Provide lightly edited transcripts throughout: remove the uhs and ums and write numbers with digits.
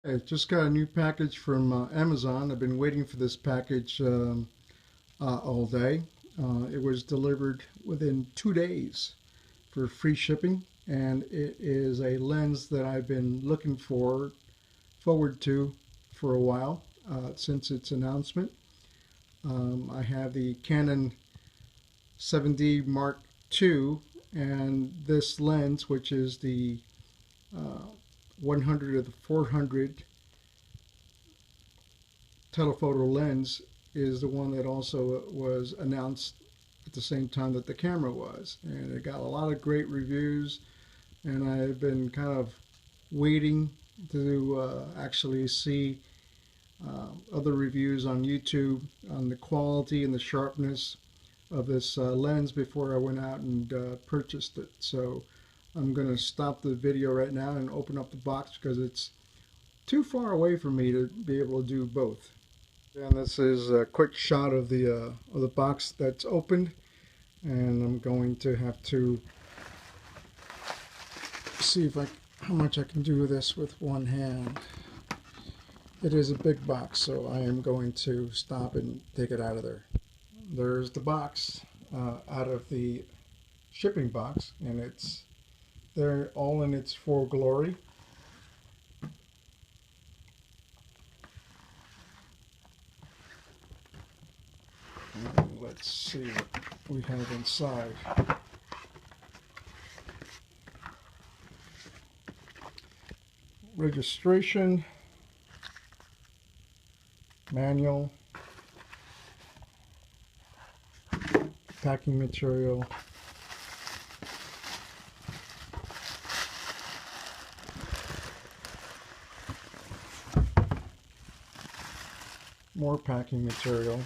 I just got a new package from Amazon. I've been waiting for this package all day. It was delivered within 2 days for free shipping, and it is a lens that I've been looking forward to for a while since its announcement. I have the Canon 7D Mark II, and this lens, which is the 100 of the 400 telephoto lens, is the one that also was announced at the same time that the camera was, and it got a lot of great reviews, and I've been kind of waiting to actually see other reviews on YouTube on the quality and the sharpness of this lens before I went out and purchased it. So I'm going to stop the video right now and open up the box because it's too far away for me to be able to do both. And this is a quick shot of the box that's opened, and I'm going to have to see how much I can do this with one hand. It is a big box, so I am going to stop and take it out of there. There's the box out of the shipping box, and it's there all in its full glory. And let's see what we have inside. Registration, manual, packing material, more packing material,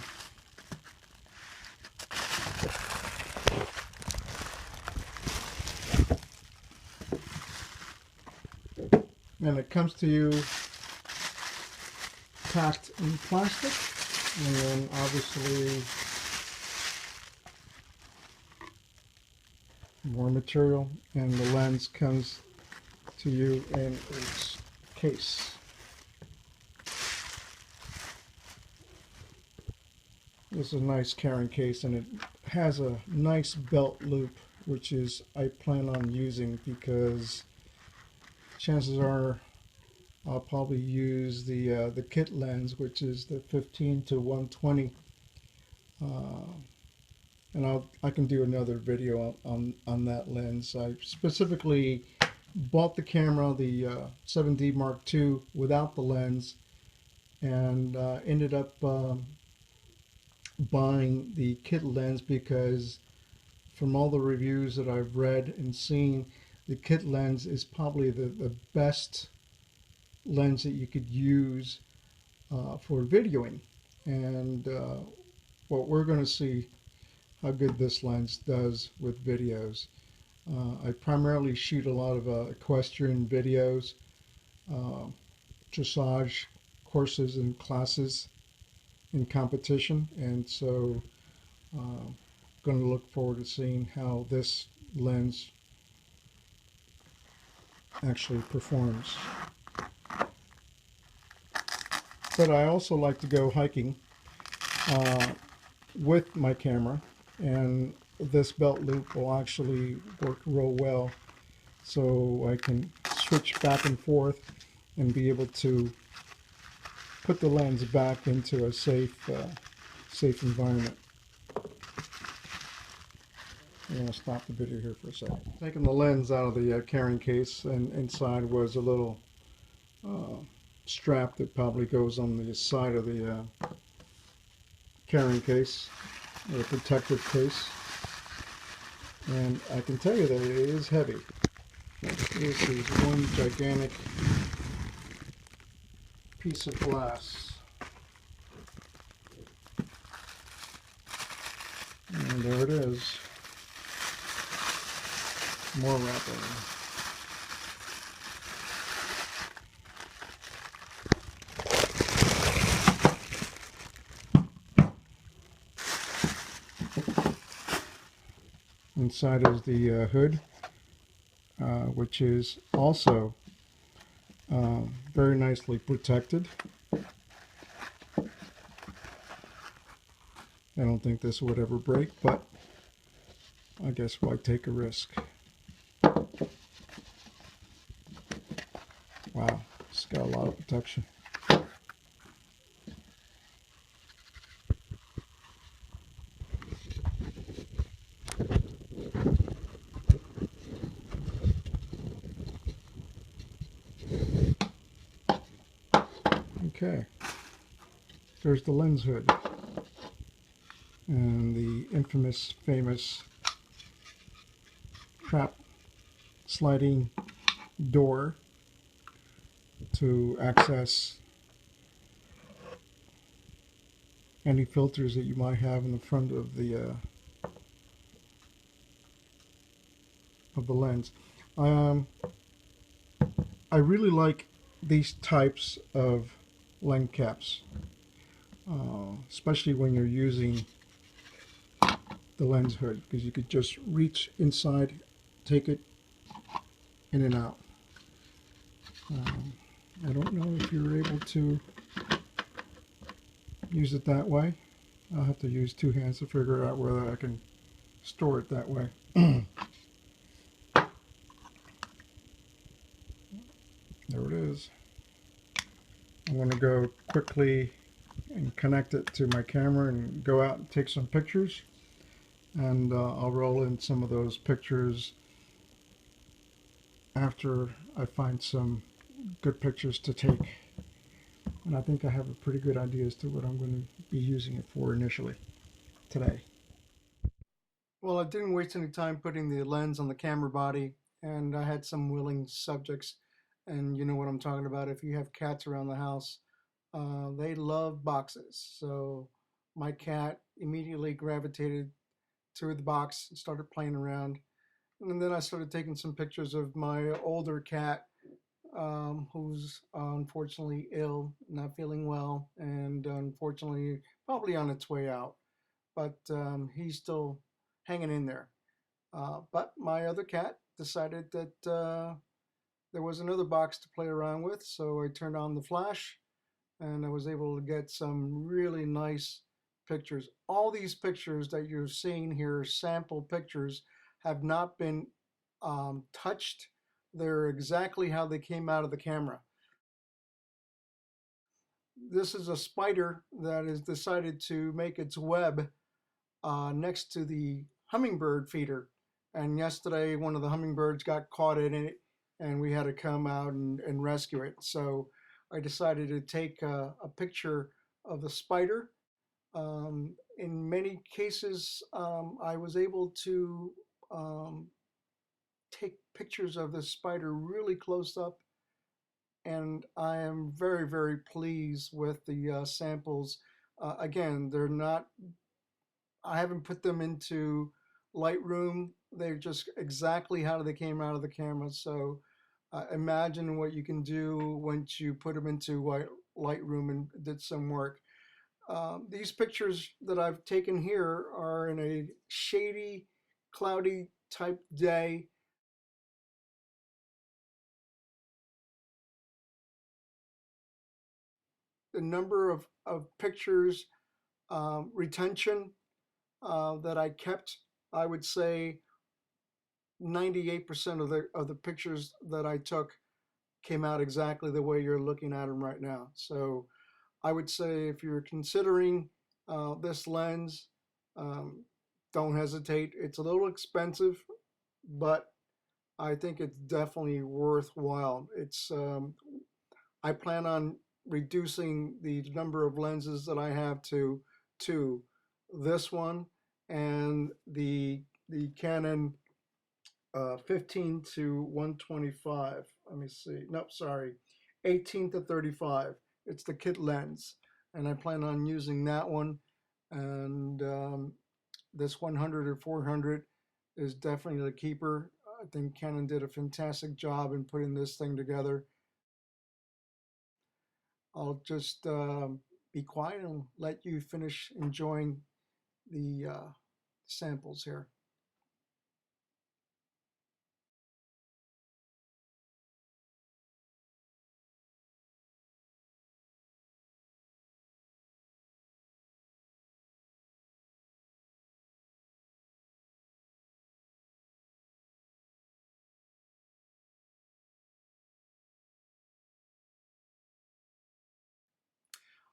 and it comes to you packed in plastic, and then obviously more material, and the lens comes to you in its case. This is a nice carrying case, and it has a nice belt loop, which is I plan on using because chances are I'll probably use the kit lens, which is the 15 to 120, and I can do another video on that lens. I specifically bought the camera, the 7D Mark II, without the lens, and ended up buying the kit lens because from all the reviews that I've read and seen, the kit lens is probably the best lens that you could use for videoing. And what we're going to see how good this lens does with videos. I primarily shoot a lot of equestrian videos, dressage courses and classes in competition, and so going to look forward to seeing how this lens actually performs. But I also like to go hiking with my camera, and this belt loop will actually work real well, so I can switch back and forth and be able to put the lens back into a safe environment. I'm going to stop the video here for a second. Taking the lens out of the carrying case, and inside was a little strap that probably goes on the side of the carrying case, or a protective case. And I can tell you that it is heavy. This is one gigantic piece of glass. And there it is. More wrapping. Inside is the hood, which is also very nicely protected. I don't think this would ever break, but I guess why take a risk? Wow, it's got a lot of protection. Okay, there's the lens hood and the infamous, famous trap sliding door to access any filters that you might have in the front of the lens. Um, I really like these types of lens caps, especially when you're using the lens hood, because you could just reach inside, take it in and out. I don't know if you're able to use it that way. I'll have to use two hands to figure out whether I can store it that way. There it is. I'm going to go quickly and connect it to my camera and go out and take some pictures. And I'll roll in some of those pictures after I find some good pictures to take. And I think I have a pretty good idea as to what I'm going to be using it for initially today. Well, I didn't waste any time putting the lens on the camera body, and I had some willing subjects, and you know what I'm talking about. If you have cats around the house, they love boxes. So my cat immediately gravitated to the box and started playing around. And then I started taking some pictures of my older cat, who's unfortunately ill, not feeling well, and unfortunately probably on its way out. But he's still hanging in there. But my other cat decided that there was another box to play around with, so I turned on the flash and I was able to get some really nice pictures. All these pictures that you're seeing here, sample pictures, have not been touched. They're exactly how they came out of the camera. This is a spider that has decided to make its web next to the hummingbird feeder. And yesterday, one of the hummingbirds got caught in it, and we had to come out and rescue it. So I decided to take a picture of the spider. In many cases, I was able to take pictures of the spider really close up, and I am very, very pleased with the samples. Again, they're not, I haven't put them into Lightroom. They're just exactly how they came out of the camera. So imagine what you can do once you put them into Lightroom and did some work. These pictures that I've taken here are in a shady, cloudy type day. The number of pictures retention that I kept, I would say 98% of the pictures that I took came out exactly the way you're looking at them right now. So I would say if you're considering this lens, um, don't hesitate. It's a little expensive, but I think it's definitely worthwhile. I plan on reducing the number of lenses that I have to two, this one and the Canon 15 to 125. Let me see. Nope, sorry. 18 to 35. It's the kit lens. And I plan on using that one. And this 100 or 400 is definitely the keeper. I think Canon did a fantastic job in putting this thing together. I'll just be quiet and let you finish enjoying the samples here.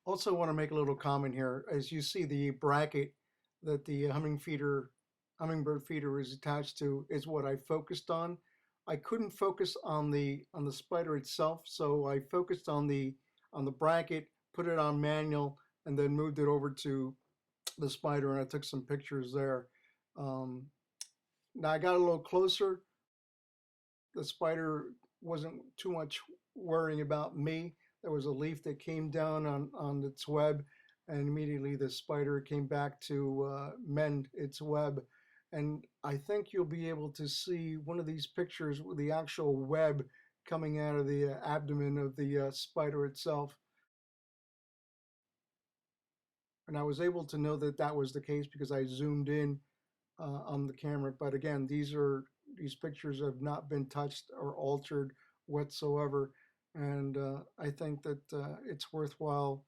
Also want to make a little comment here. As you see, the bracket that the hummingbird feeder is attached to is what I focused on. I couldn't focus on the spider itself, so I focused on the bracket, put it on manual, and then moved it over to the spider, and I took some pictures there. Um, Now I got a little closer. The spider wasn't too much worrying about me. There was a leaf that came down on its web, and immediately the spider came back to mend its web. And I think you'll be able to see one of these pictures with the actual web coming out of the abdomen of the spider itself. And I was able to know that that was the case because I zoomed in on the camera. But again, these pictures have not been touched or altered whatsoever, and I think that it's worthwhile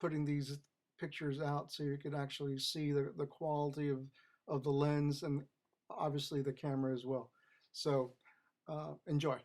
putting these pictures out so you can actually see the quality of the lens and obviously the camera as well. So enjoy.